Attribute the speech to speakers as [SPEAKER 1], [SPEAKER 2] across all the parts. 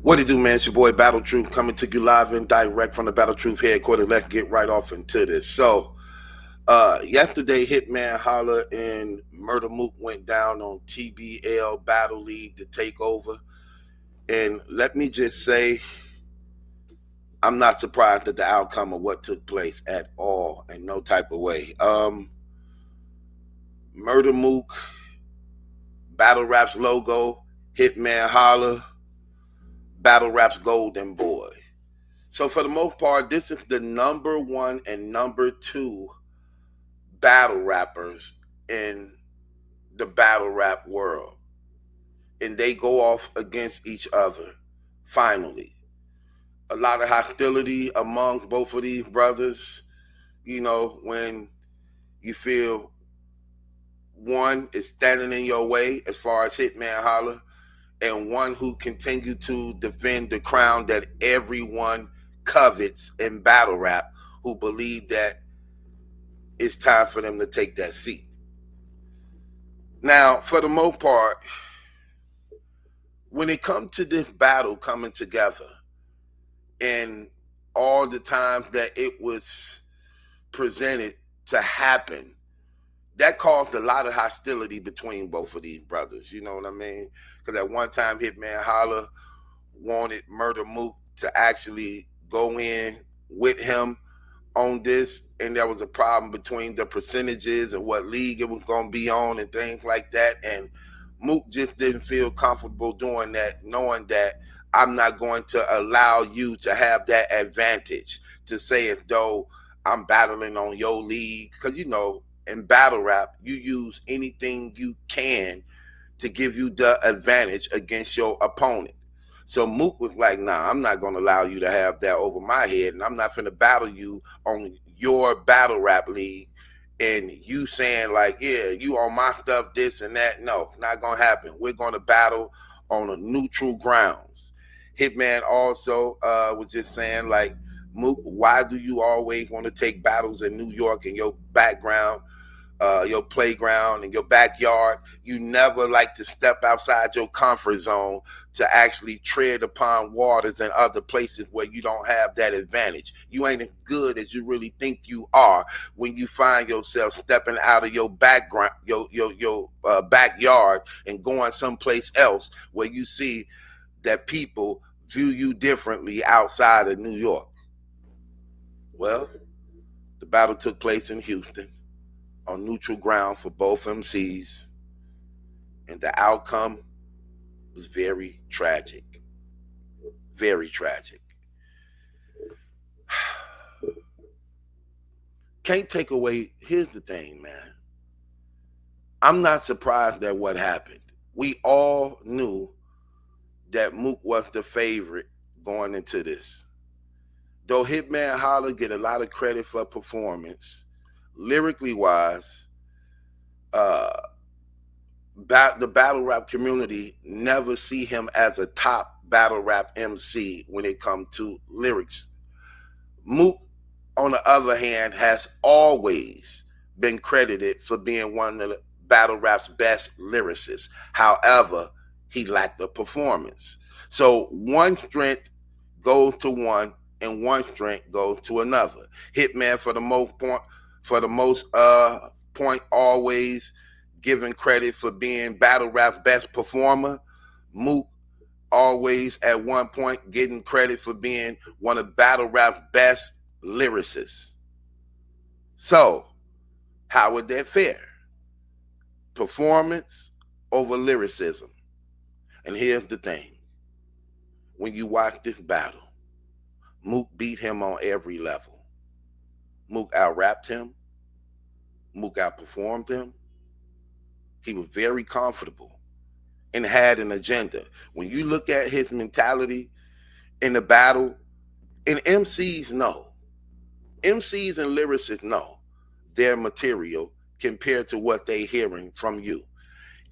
[SPEAKER 1] What it do, man? It's your boy Battle Truth coming to you live and direct from the Battle Truth headquarters. Let's get right off into this. So, yesterday, Hitman Holla and Murda Mook went down on TBL Battle League to take over. And let me just say, I'm not surprised at the outcome of what took place at all, in no type of way. Murda Mook, Battle Rap's logo, Hitman Holla, Battle Rap's Golden Boy. So for the most part, this is the number one and number two battle rappers in the battle rap world. And they go off against each other, finally. A lot of hostility among both of these brothers, when you feel one is standing in your way as far as Hitman Holla, and one who continue to defend the crown that everyone covets in battle rap, who believe that it's time for them to take that seat. Now, for the most part, when it comes to this battle coming together and all the times that it was presented to happen, that caused a lot of hostility between both of these brothers. You know what I mean? Because at one time, Hitman Holla wanted Murda Mook to actually go in with him on this, and there was a problem between the percentages and what league it was going to be on and things like that. And Mook just didn't feel comfortable doing that, knowing that I'm not going to allow you to have that advantage to say as though I'm battling on your league. Because, in battle rap, you use anything you can to give you the advantage against your opponent. So Mook was like, nah, I'm not going to allow you to have that over my head, and I'm not going to battle you on your battle rap league, and you saying like, yeah, you on my stuff, this and that. No, not going to happen. We're going to battle on a neutral grounds. Hitman also was just saying like, Mook, why do you always want to take battles in New York and your background, your playground and your backyard? You never like to step outside your comfort zone to actually tread upon waters and other places where you don't have that advantage. You ain't as good as you really think you are when you find yourself stepping out of your background, your backyard, and going someplace else where you see that people view you differently outside of New York. Well, the battle took place in Houston on neutral ground for both MCs, and the outcome was very tragic. Very tragic. Can't take away, here's the thing, man. I'm not surprised at what happened. We all knew that Mook was the favorite going into this. Though Hitman Holla get a lot of credit for performance, lyrically wise, the battle rap community never see him as a top battle rap MC when it comes to lyrics. Mook, on the other hand, has always been credited for being one of the battle rap's best lyricists. However, he lacked the performance. So one strength goes to one and one strength goes to another. Hitman for the most point always given credit for being battle rap's best performer. Mook always at one point getting credit for being one of battle rap's best lyricists. So how would that fare? Performance over lyricism. And here's the thing. When you watch this battle, Mook beat him on every level. Mook out-rapped him. Mook outperformed him. He was very comfortable and had an agenda. When you look at his mentality in the battle, and MCs know, MCs and lyricists know their material compared to what they're hearing from you.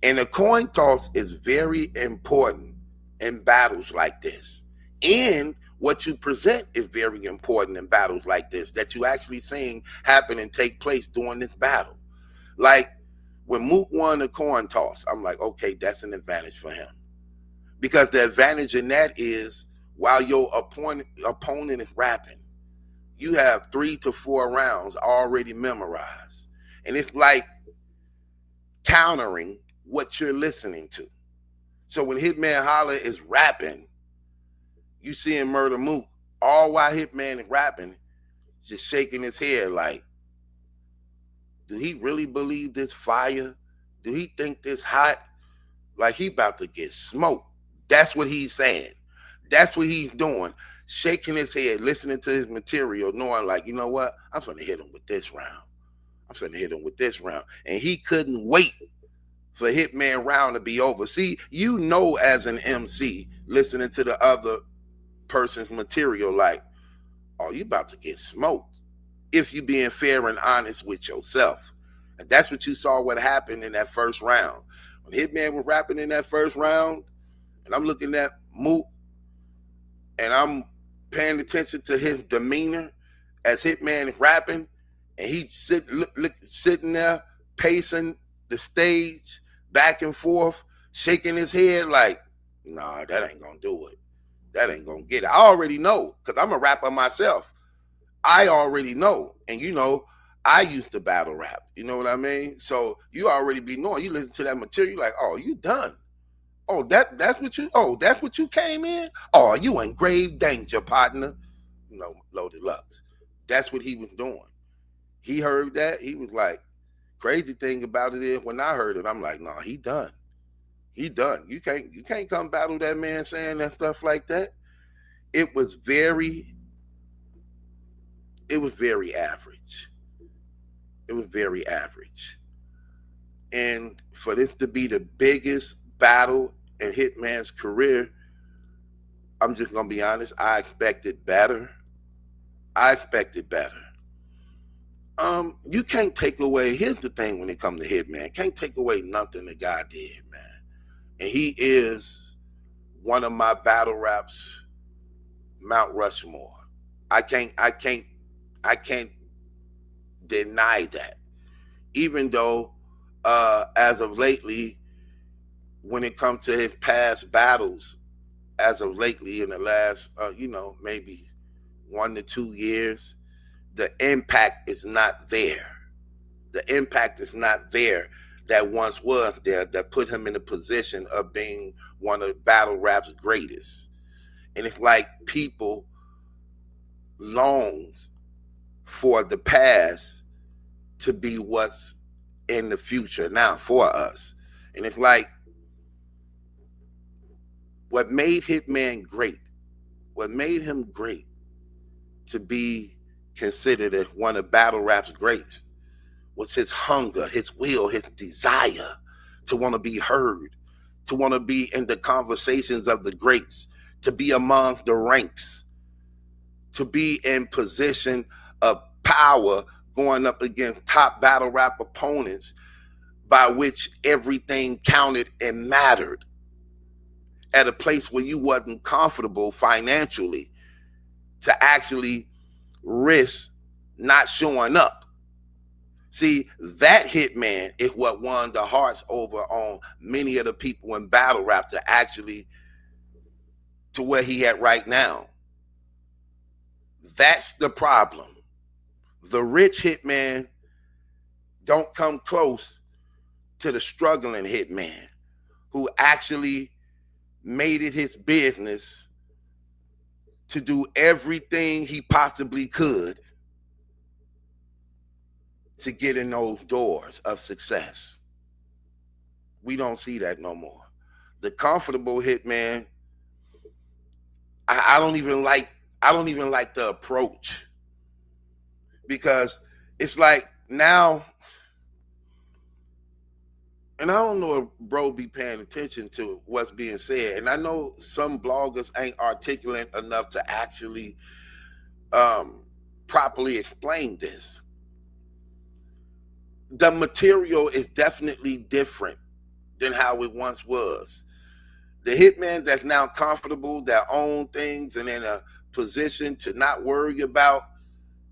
[SPEAKER 1] And a coin toss is very important in battles like this. And what you present is very important in battles like this, that you actually seeing happen and take place during this battle. Like when Mook won the coin toss, I'm like, okay, that's an advantage for him. Because the advantage in that is while your opponent is rapping, you have 3 to 4 rounds already memorized. And it's like countering what you're listening to. So when Hitman Holla is rapping, you seeing Murda Mook, all while Hitman is rapping, just shaking his head like, do he really believe this fire? Do he think this hot? Like he about to get smoked. That's what he's saying. That's what he's doing. Shaking his head, listening to his material, knowing like, you know what? I'm going to hit him with this round. I'm going to hit him with this round. And he couldn't wait for Hitman round to be over. See, you know as an MC, listening to the other person's material like, oh, you about to get smoked if you being fair and honest with yourself. And that's what you saw what happened in that first round. When Hitman was rapping in that first round, and I'm looking at Mook, and I'm paying attention to his demeanor as Hitman is rapping, and he sitting there pacing the stage back and forth, shaking his head like, nah, that ain't gonna do it. That ain't gonna get it. I already know, because I'm a rapper myself. I already know. And you know, I used to battle rap. You know what I mean? So you already be knowing. You listen to that material, you're like, oh, you done. Oh, that's what you came in? Oh, you in grave danger, partner. You know, Loaded Lux. That's what he was doing. He heard that. He was like, crazy thing about it is when I heard it, I'm like, no, he done. He done. You can't come battle that man saying that stuff like that. It was very average. It was very average. And for this to be the biggest battle in Hitman's career, I'm just gonna be honest, I expected better. You can't take away, here's the thing when it comes to Hitman, can't take away nothing the guy did, man. And he is one of my battle raps, Mount Rushmore. I can't deny that. Even though as of lately, when it comes to his past battles, as of lately in the last maybe 1 to 2 years, the impact is not there. The impact is not there that once was there, that put him in a position of being one of battle rap's greatest. And it's like people long for the past to be what's in the future now for us. And it's like what made Hitman great, what made him great to be considered as one of battle rap's greats was his hunger, his will, his desire to want to be heard, to want to be in the conversations of the greats, to be among the ranks, to be in position of power going up against top battle rap opponents by which everything counted and mattered, at a place where you wasn't comfortable financially to actually risk not showing up. See, that Hitman is what won the hearts over on many of the people in battle rap to actually to where he at right now. That's the problem. The rich Hitman don't come close to the struggling Hitman who actually made it his business to do everything he possibly could to get in those doors of success. We don't see that no more. The comfortable Hitman, I don't even like the approach, because it's like now, and I don't know if bro be paying attention to what's being said, and I know some bloggers ain't articulate enough to actually properly explain this. The material is definitely different than how it once was. The Hitman that's now comfortable, that own things and in a position to not worry about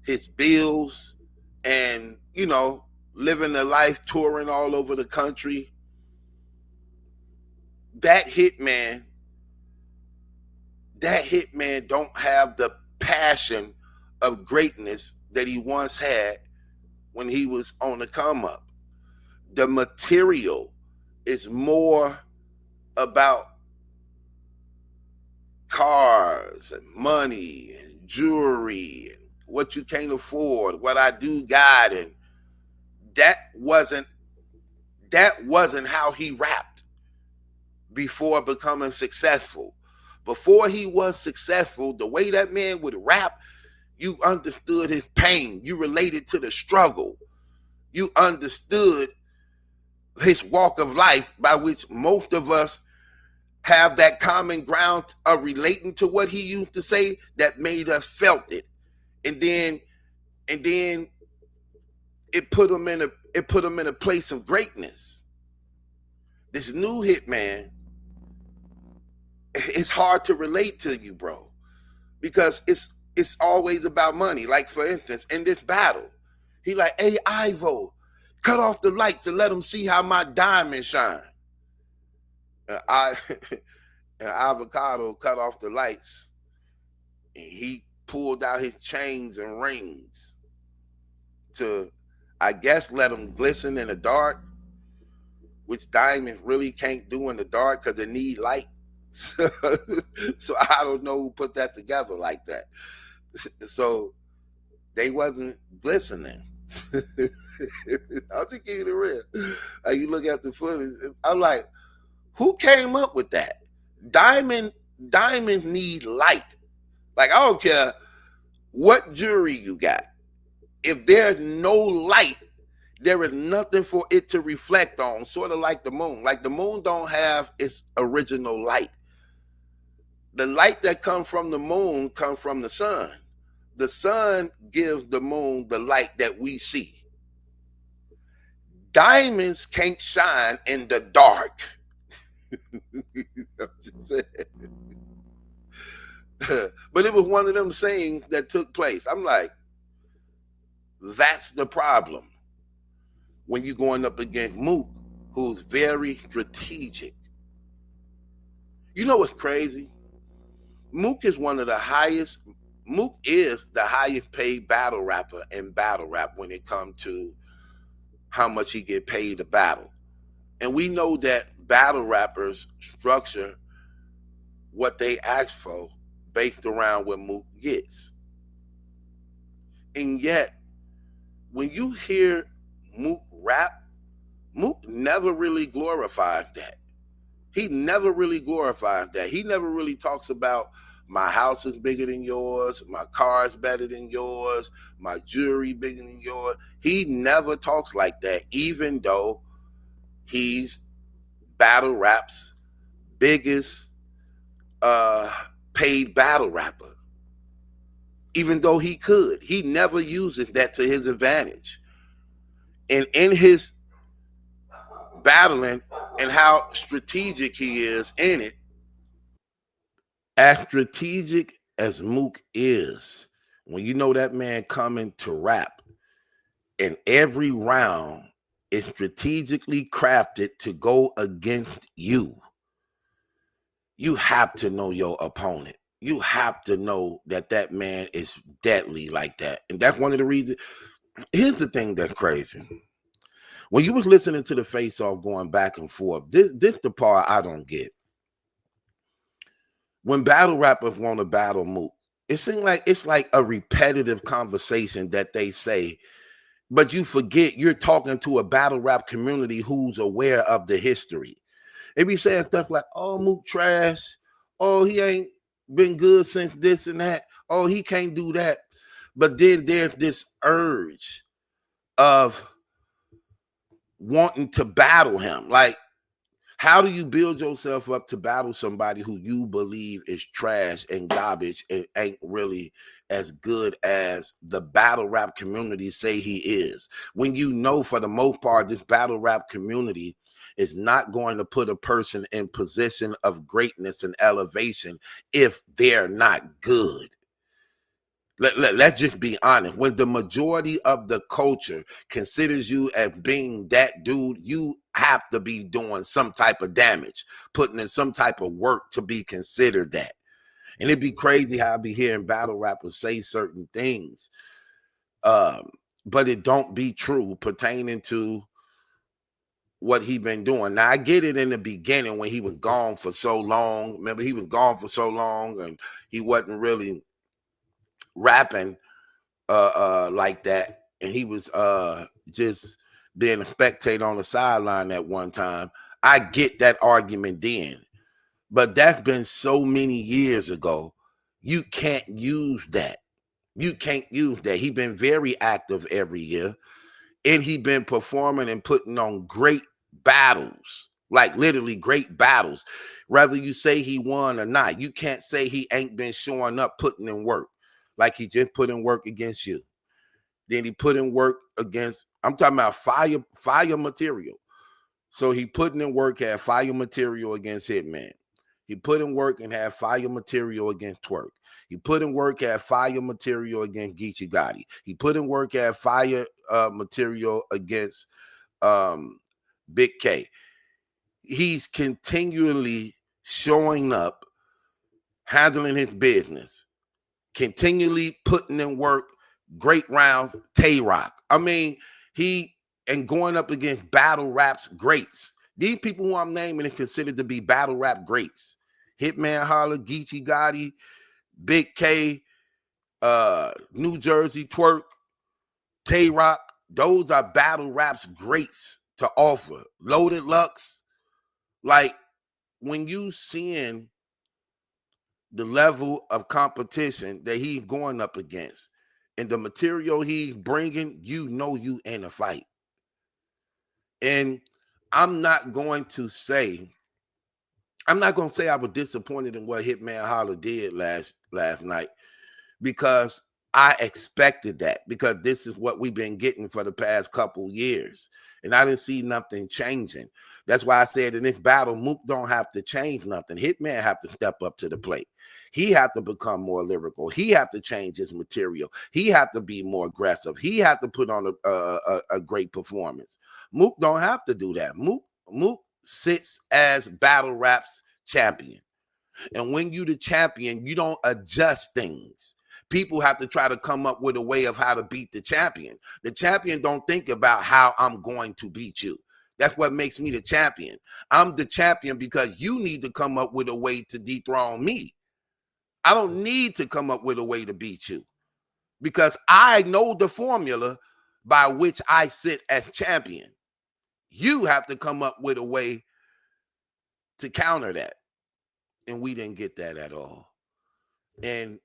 [SPEAKER 1] his bills and, living a life touring all over the country, that Hitman that hitman don't have the passion of greatness that he once had when he was on the come up. The material is more about cars and money and jewelry and what you can't afford, what I do got, and that wasn't how he rapped before becoming successful. Before he was successful, the way that man would rap, you understood his pain. You related to the struggle. You understood his walk of life, by which most of us have that common ground of relating to what he used to say, that made us felt it. And then it put him in a place of greatness. This new hitman, it's hard to relate to you, bro, because it's always about money. Like, for instance, in this battle, he like, hey, Ivo, cut off the lights and let them see how my diamond shine. And Avocado cut off the lights, and he pulled out his chains and rings to, I guess, let them glisten in the dark, which diamonds really can't do in the dark because they need light. So I don't know who put that together like that. So they wasn't glistening. I'll just give you the real. Like, you look at the footage, I'm like, who came up with that? Diamonds need light. Like, I don't care what jewelry you got. If there's no light, there is nothing for it to reflect on, sort of like the moon. Like, the moon don't have its original light. The light that comes from the moon comes from the sun. The sun gives the moon the light that we see. Diamonds can't shine in the dark. But it was one of them sayings that took place. I'm like, that's the problem when you're going up against Mook, who's very strategic. You know what's crazy? Mook is the highest paid battle rapper in battle rap when it comes to how much he get paid to battle. And we know that battle rappers structure what they ask for based around what Mook gets. And yet, when you hear Mook rap, Mook never really glorifies that. He never really glorifies that. He never really talks about, my house is bigger than yours, my car is better than yours, my jewelry bigger than yours. He never talks like that, even though he's battle rap's biggest paid battle rapper. Even though he could, he never uses that to his advantage. And in his battling and how strategic he is in it, as strategic as Mook is, when you know that man coming to rap, and every round is strategically crafted to go against you, you have to know your opponent. You have to know that that man is deadly like that. And that's one of the reasons. Here's the thing that's crazy. When you was listening to the face-off going back and forth, this the part I don't get. When battle rappers want to battle Mook, it seems like it's like a repetitive conversation that they say, but you forget you're talking to a battle rap community who's aware of the history. They be saying stuff like, oh, Mook trash. Oh, he ain't been good since this and that. Oh, he can't do that. But then there's this urge of wanting to battle him. Like, how do you build yourself up to battle somebody who you believe is trash and garbage and ain't really as good as the battle rap community say he is? When you know, for the most part, this battle rap community is not going to put a person in position of greatness and elevation if they're not good. Let's just be honest. When the majority of the culture considers you as being that dude, you have to be doing some type of damage, putting in some type of work to be considered that. And it'd be crazy how I be hearing battle rappers say certain things, but it don't be true pertaining to what he been doing. Now I get it in the beginning when he was gone for so long. Remember, he was gone for so long and he wasn't really rapping like that. And he was just being a spectator on the sideline at one time. I get that argument then. But that's been so many years ago. You can't use that. You can't use that. He's been very active every year. And he been performing and putting on great battles, like literally great battles. Whether you say he won or not, you can't say he ain't been showing up, putting in work. Like he just put in work against you. Then he put in work against, I'm talking about fire material. So he putting in work, had fire material against Hitman. He put in work and had fire material against Twerk. He put in work, had fire material against Geechee Gotti. He put in work, had fire material against Big K. He's continually showing up, handling his business, continually putting in work, great rounds, Tay-Rock. I mean, and going up against battle raps greats. These people who I'm naming are considered to be battle rap greats. Hitman Holla, Geechee Gotti, Big K, New Jersey Twerk, Tay-Rock. Those are battle raps greats to offer. Loaded Lux. Like, when you seeing the level of competition that he's going up against and the material he's bringing, you know you in a fight. And I'm not going to say I was disappointed in what Hitman Holla did last night, because I expected that, because this is what we've been getting for the past couple years. And I didn't see nothing changing. That's why I said in this battle, Mook don't have to change nothing. Hitman have to step up to the plate. He have to become more lyrical. He have to change his material. He have to be more aggressive. He have to put on a great performance. Mook don't have to do that. Mook sits as battle raps champion. And when you the champion, you don't adjust things. People have to try to come up with a way of how to beat the champion. The champion don't think about how I'm going to beat you. That's what makes me the champion. I'm the champion because you need to come up with a way to dethrone me. I don't need to come up with a way to beat you, because I know the formula by which I sit as champion. You have to come up with a way to counter that. And we didn't get that at all. And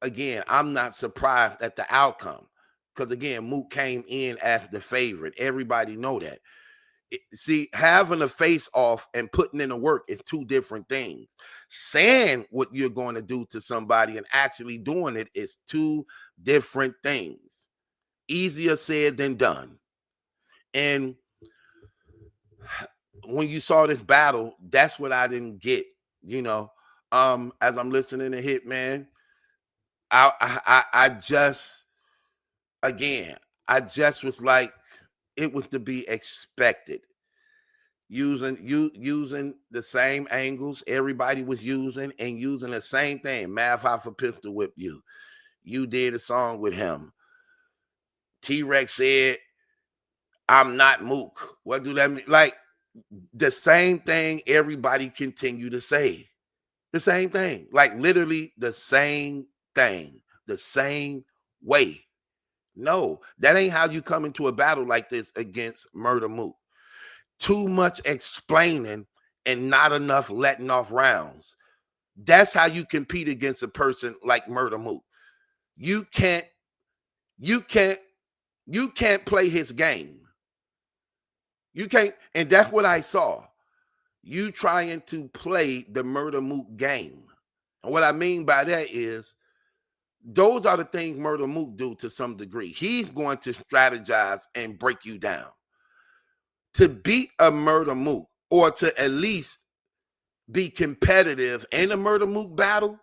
[SPEAKER 1] again, I'm not surprised at the outcome, because again, Mook came in as the favorite. Everybody know that. See, having a face off and putting in the work is two different things. Saying what you're going to do to somebody and actually doing it is two different things. Easier said than done. And when you saw this battle, that's what I didn't get. You know, as I'm listening to Hitman, I just was like, it was to be expected. Using the same angles everybody was using, and using the same thing. Math off a pistol whip you. You did a song with him. T-Rex said, I'm not Mook. What do that mean? Like, the same thing everybody continue to say. The same thing. Like, literally the same thing. The same way. No, that ain't how you come into a battle like this against Murda Mook. Too much explaining and not enough letting off rounds. That's how you compete against a person like Murda Mook. You can't play his game. You can't, and that's what I saw. You trying to play the Murda Mook game. And what I mean by that is, those are the things Murda Mook do to some degree. He's going to strategize and break you down. To beat a Murda Mook, or to at least be competitive in a Murda Mook battle,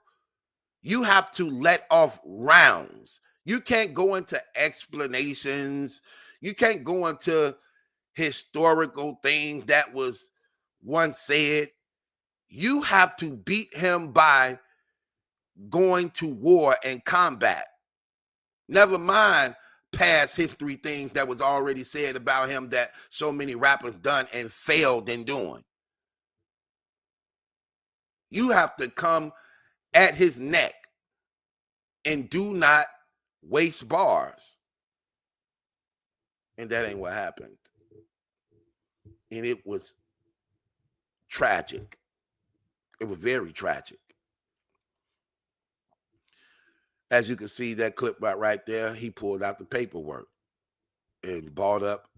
[SPEAKER 1] you have to let off rounds. You can't go into explanations. You can't go into historical things that was once said. You have to beat him by going to war and combat. Never mind past history things that was already said about him that so many rappers done and failed in doing. You have to come at his neck and do not waste bars. And that ain't what happened. And it was tragic. It was very tragic. As you can see that clip right there, he pulled out the paperwork and brought up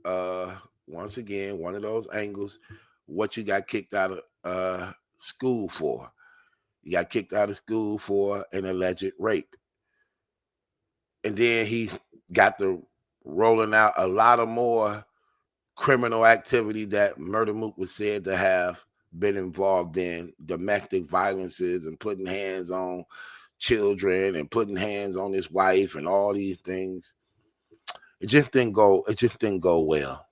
[SPEAKER 1] once again one of those angles, what you got kicked out of school for. You got kicked out of school for an alleged rape. And then he got to rolling out a lot of more criminal activity that Murda Mook was said to have been involved in, domestic violences and putting hands on children and putting hands on his wife and all these things. It just didn't go well.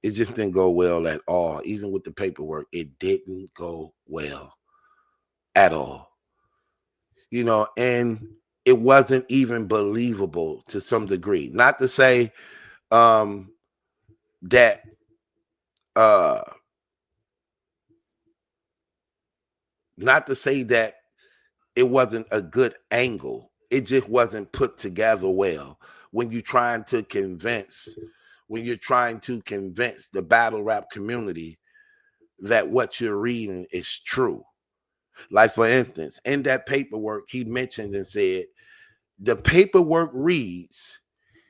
[SPEAKER 1] It just didn't go well at all. Even with the paperwork, it didn't go well at all. You know, and it wasn't even believable to some degree. Not to say that not to say that it wasn't a good angle. It just wasn't put together well. When you're trying to convince the battle rap community that what you're reading is true. Like, for instance, in that paperwork, he mentioned and said, the paperwork reads,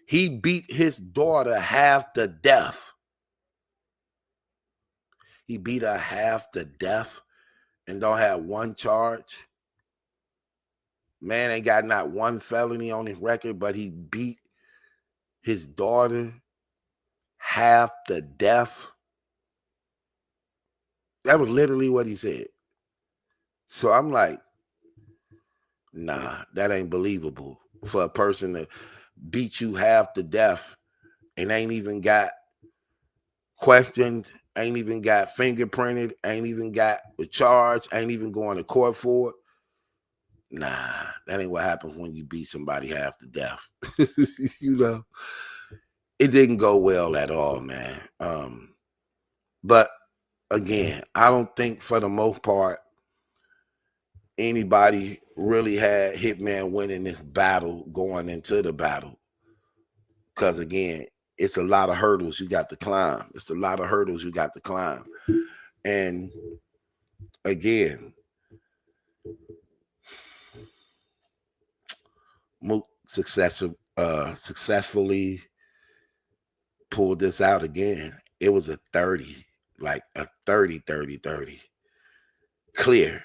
[SPEAKER 1] he beat his daughter half to death. He beat her half to death and don't have one charge. Man ain't got not one felony on his record, but he beat his daughter half to death. That was literally what he said. So I'm like, nah, that ain't believable for a person to beat you half to death and ain't even got questioned, ain't even got fingerprinted, ain't even got a charge, ain't even going to court for it. Nah, that ain't what happens when you beat somebody half to death. You know, it didn't go well at all, man. But again, I don't think for the most part anybody really had Hitman winning this battle going into the battle. Because again, it's a lot of hurdles you got to climb. It's a lot of hurdles you got to climb. And again, Mook successfully pulled this out again. It was a 30, like a 30. Clear.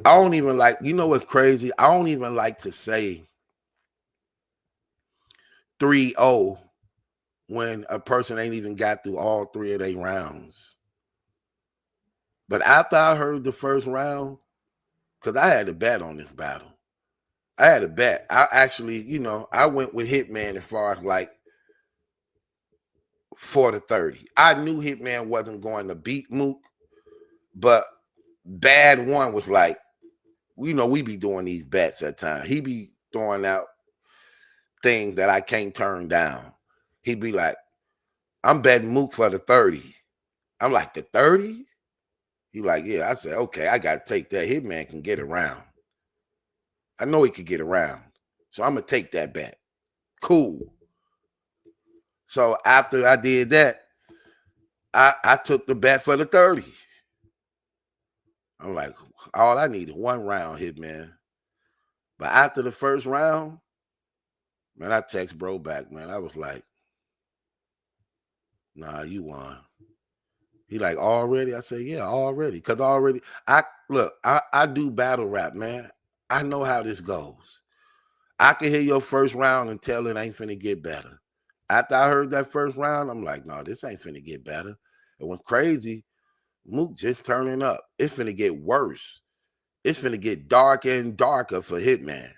[SPEAKER 1] I don't even like, you know what's crazy? I don't even like to say 3-0 when a person ain't even got through all three of their rounds. But after I heard the first round, because I had a bet on this battle. I had a bet. I actually, you know, I went with Hitman as far as like 4-30. I knew Hitman wasn't going to beat Mook, but Bad One was like, you know, we be doing these bets at times. He be throwing out things that I can't turn down. He'd be like, I'm betting Mook for the 30. I'm like, the 30? He like, yeah. I said, okay, I got to take that. Hitman can get around. I know he could get around. So I'm going to take that bet. Cool. So after I did that, I took the bet for the 30. I'm like, all I need is one round, Hitman. But after the first round, man, I text bro back, man. I was like, nah, you won. He like, already? I said, yeah, already. Because already, I do battle rap, man. I know how this goes. I can hear your first round and tell it ain't finna get better. After I heard that first round, I'm like, no, this ain't finna get better. It went crazy. Mook just turning up. It's finna get worse. It's finna get darker and darker for Hitman.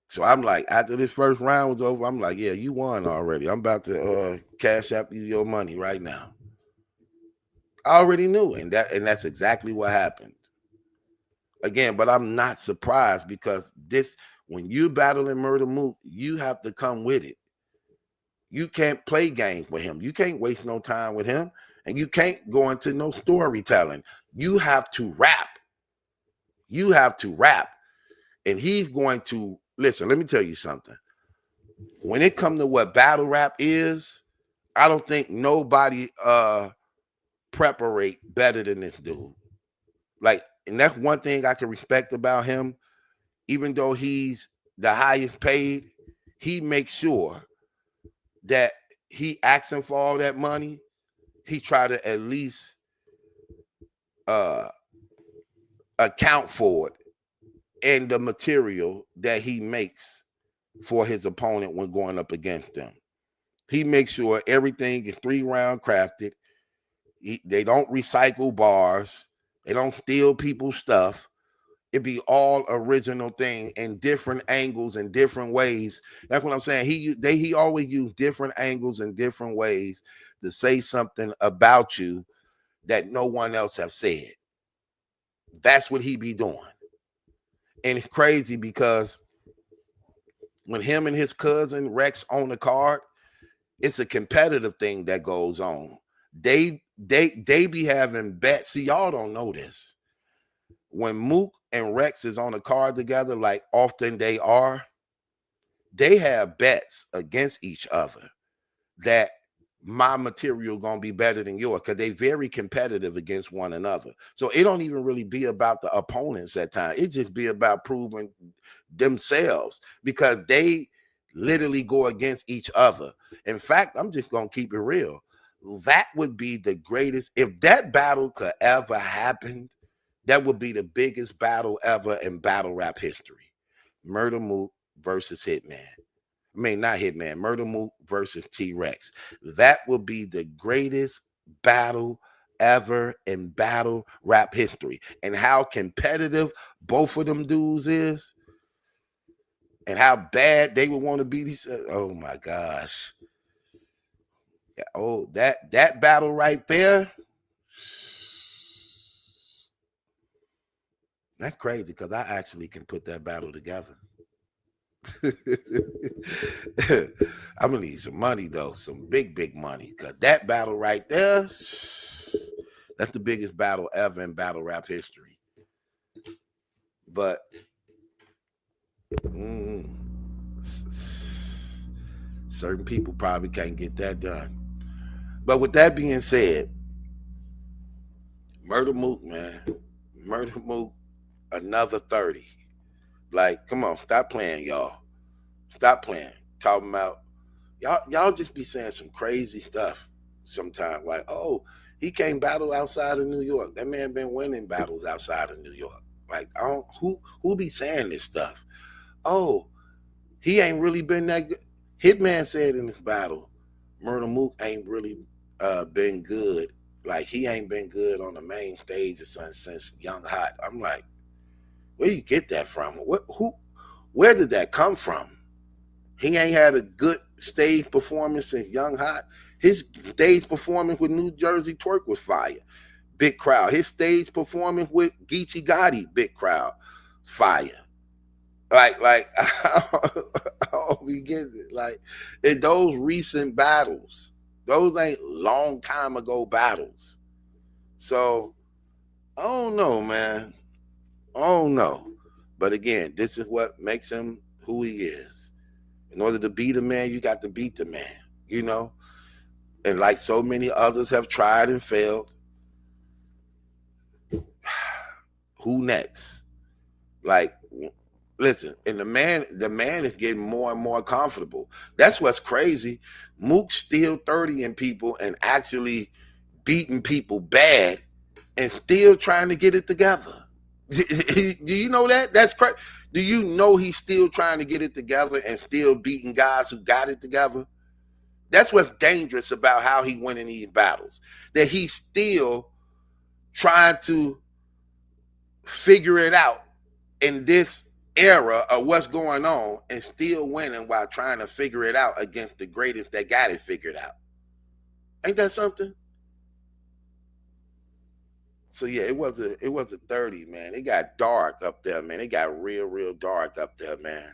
[SPEAKER 1] So I'm like, after this first round was over, I'm like, yeah, you won already. I'm about to cash out you your money right now. I already knew, and that's exactly what happened. Again, but I'm not surprised because when you battling Murda Mook, you have to come with it. You can't play games with him. You can't waste no time with him, and you can't go into no storytelling. You have to rap. You have to rap, and he's going to listen. Let me tell you something. When it comes to what battle rap is, I don't think nobody preparate better than this dude. Like, and that's one thing I can respect about him. Even though he's the highest paid, he makes sure that he asking for all that money. He try to at least uh account for it and the material that he makes for his opponent when going up against them. He makes sure everything is 3-round crafted. They don't recycle bars. They don't steal people's stuff. It be all original thing in different angles and different ways. That's what I'm saying. He always use different angles and different ways to say something about you that no one else have said. That's what he be doing. And it's crazy because when him and his cousin Rex on the card, it's a competitive thing that goes on. They be having bets. See, y'all don't know this. When Mook and Rex is on the card together, like often they have bets against each other that my material gonna be better than yours because they very competitive against one another. So it don't even really be about the opponents at times. It just be about proving themselves because they literally go against each other. In fact, I'm just gonna keep it real. That would be the greatest. If that battle could ever happen, that would be the biggest battle ever in battle rap history. Murda Mook versus Hitman. I mean, not Hitman, Murda Mook versus T-Rex. That would be the greatest battle ever in battle rap history. And how competitive both of them dudes is, and how bad they would want to beat each other. Oh my gosh. Oh, that battle right there. That's crazy because I actually can put that battle together. I'm gonna need some money though, some big money. Cause that battle right there, that's the biggest battle ever in battle rap history. But certain people probably can't get that done. But with that being said, Murda Mook, man, Murda Mook, another 30. Like, come on, stop playing, y'all. Stop playing. Talking about y'all just be saying some crazy stuff sometimes. Like, oh, he can't battle outside of New York. That man been winning battles outside of New York. Like, I don't who be saying this stuff? Oh, he ain't really been that good. Hitman said in this battle, Murda Mook ain't really been good. Like, he ain't been good on the main stage or something since Young Hot. I'm like, where you get that from? Where did that come from? He ain't had a good stage performance since Young Hot. His stage performance with New Jersey Twerk was fire. Big crowd. His stage performance with Geechee Gotti, big crowd. Fire. Like I don't be getting it. Like, in those recent battles, those ain't long time ago battles. So I don't know, man. I don't know. But again, this is what makes him who he is. In order to beat a man, you got to beat the man, you know? And like so many others have tried and failed, who next? Like, listen, and the man is getting more and more comfortable. That's what's crazy. Mook's still 30 in people and actually beating people bad and still trying to get it together. Do you know that? That's crazy. Do you know he's still trying to get it together and still beating guys who got it together? That's what's dangerous about how he went in these battles. That he's still trying to figure it out in this era of what's going on and still winning while trying to figure it out against the greatest that got it figured out. Ain't that something? So yeah, it was a 30, man. It got dark up there, man. It got real dark up there, man.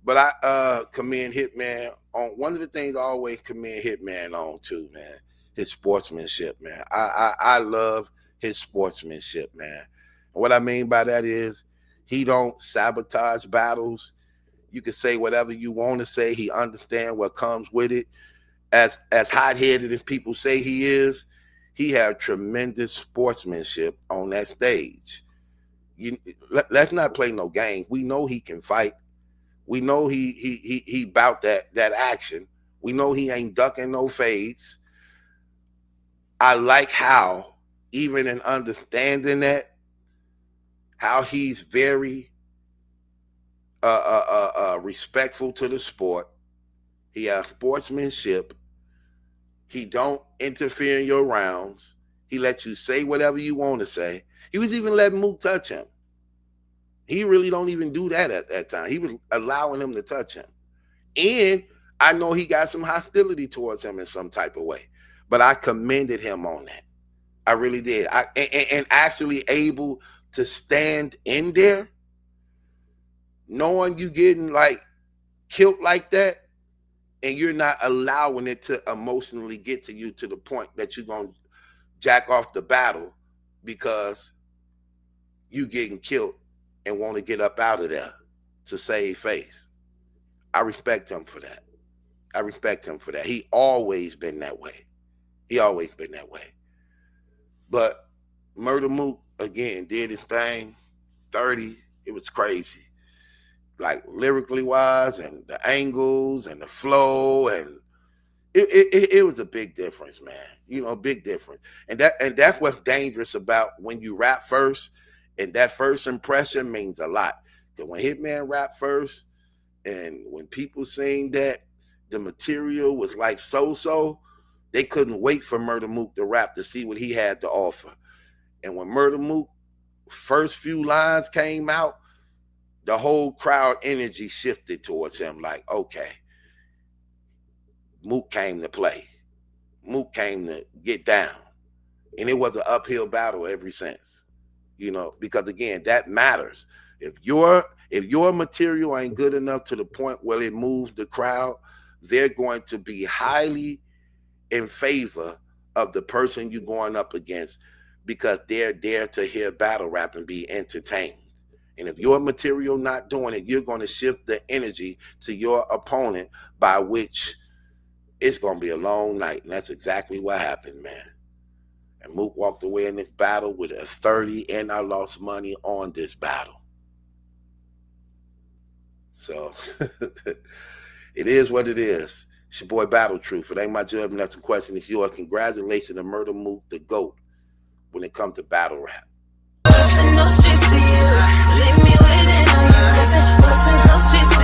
[SPEAKER 1] But I commend Hitman on one of the things I always commend Hitman on too, man. His sportsmanship, man. I love his sportsmanship, man. And what I mean by that is he don't sabotage battles. You can say whatever you want to say. He understands what comes with it. As hot-headed as people say he is, he had tremendous sportsmanship on that stage. Let's not play no games. We know he can fight. We know he bout that action. We know he ain't ducking no fades. I like how, even in understanding that, how he's very respectful to the sport. He has sportsmanship. He don't interfere in your rounds. He lets you say whatever you want to say. He was even letting Mook touch him. He really don't even do that at that time. He was allowing him to touch him. And I know he got some hostility towards him in some type of way. But I commended him on that. I really did. And actually able to stand in there, knowing you getting like killed like that, and you're not allowing it to emotionally get to you to the point that you're going to jack off the battle because you getting killed and want to get up out of there to save face. I respect him for that. I respect him for that. He always been that way. He always been that way. But Murda Mook, again, did his thing. 30, it was crazy. Like lyrically wise and the angles and the flow, and it was a big difference, man. You know, big difference. And that's what's dangerous about when you rap first, and that first impression means a lot. Because when Hitman rap first, and when people saying that the material was like so-so, they couldn't wait for Murda Mook to rap to see what he had to offer. And when Murda Mook first few lines came out, the whole crowd energy shifted towards him. Like, okay, Mook came to play. Mook came to get down. And it was an uphill battle ever since. You know, because again, that matters. If your material ain't good enough to the point where it moves the crowd, they're going to be highly in favor of the person you're going up against because they're there to hear battle rap and be entertained. And if your material not doing it, you're going to shift the energy to your opponent, by which it's going to be a long night. And that's exactly what happened, man. And Mook walked away in this battle with a 30, and I lost money on this battle. So it is what it is. It's your boy Battle Truth. It ain't my judgment. That's a question. It's yours. Congratulations to Murda Mook, the GOAT, when it comes to battle rap.
[SPEAKER 2] No streets for you, so leave me waiting on you. Listen, no streets